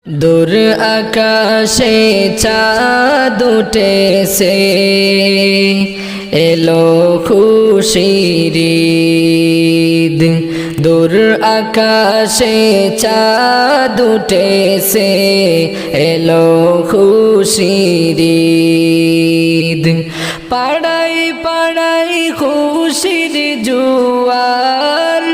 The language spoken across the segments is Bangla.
দূর আকাশে চাঁদ উঠেছে, এলো খুশির ঈদ। দূর আকাশে চাঁদ উঠেছে, এলো খুশির ঈদ। পাড়ায় পাড়ায় খুশির জোয়ার,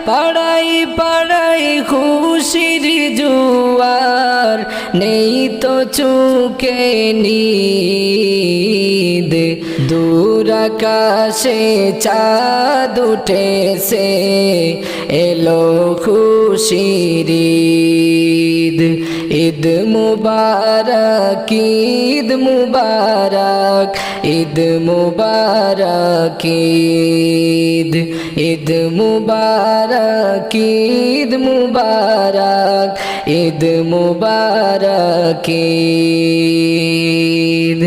পাড়ায় পাড়ায় খুশির জোয়ার, নেই তো চোখে নিদ। দূর আকাশে চাঁদ উঠেছে, এলো খুশির ঈদ। ঈদ মুবারক, ঈদ মুবারক, ঈদ মুবারক ঈদ। ঈদ মুবারক, ঈদ মুবারক, ঈদ মুবারক ঈদ।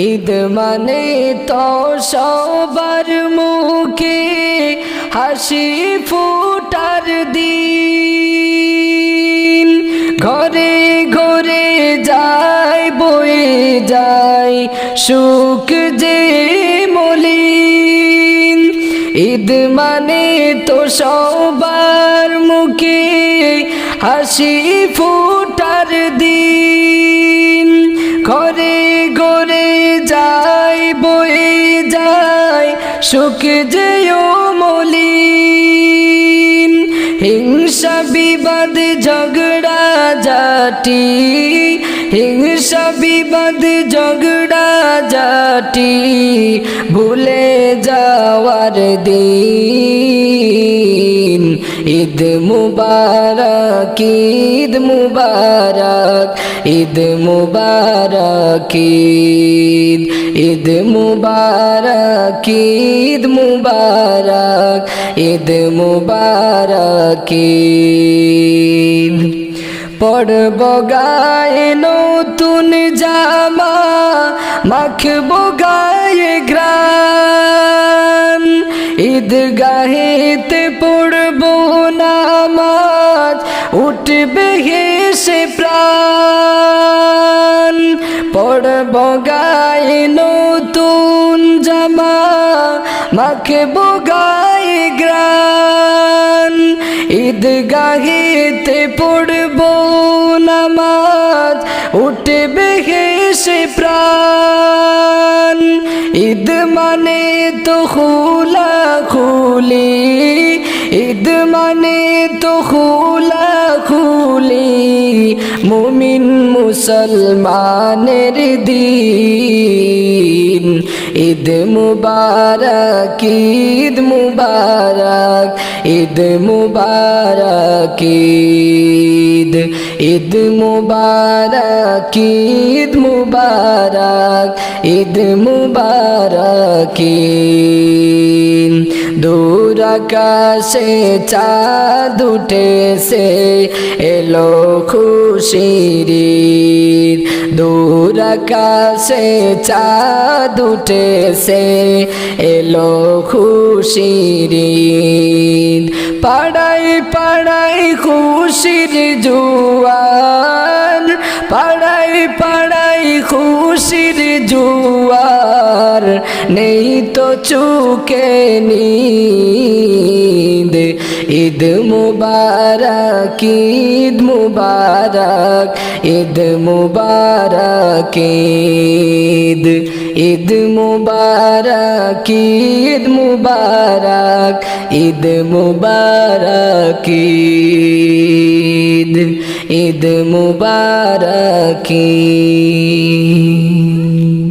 ঈদ মানে তো সবার মুখে হাসি ফোটার দিন। ঘরে ঘরে যায় বয়ে যায় সুখ যে মলিন। ঈদ মানে তো সবার মুখে হাসি ফোটার দিন। ঘরে ঘরে যায় বয়ে যায় সুখ যে মলিন। হিংসা বিবাদ ঝগড়া জাটি, হিংসা বিবাদ ঝগড়া জাটি, ভুলে যাওয়ার দিন। ঈদ মুবারক, ঈদ মুবারক, ঈদ মুবারক ঈদ। ঈদ মুবারক, ঈদ মুবারক, ঈদ মুবারক ঈদ। পড়ব গায়ে নতুন জামা, মাখবো গায়ে ঘ্রাণ। ঈদ গাহেতে পড়ব নামাজ, উঠবে হেসে প্রাণ। পড়ব গায়ে নতুন জামা, মাখবো গায়ে ঘ্রাণ। ঈদ গাহেতে পড়ব নামাজ, উঠবে হেসে প্রাণ। ঈদ মানে তো খুলা খুলি, ঈদ মানে তো খুলা খুলি, মুমিন মুসলমানের দিন। ঈদ মুবারক, ঈদ মুবারক, ঈদ মুবারক ঈদ। ঈদ মুবারক, ঈদ মুবারক, ঈদ মুবারক ঈদ। দূর আকাশে চাঁদ উঠেছে, এলো খুশির ঈদ। দূর আকাশে চাঁদ উঠেছে, এলো খুশির ঈদ। পাড়ায় পাড়ায় খুশির জোয়ার, পাড়ায় পাড়ায় খুশির জোয়ার, নেই তো চোখে নিদ। ঈদ মুবারক, ঈদ মুবারক, ঈদ মুবারক ঈদ। ঈদ মুবারক, ঈদ মুবারক, ঈদ মুবারক ঈদ। ঈদ মুবারক ঈদ।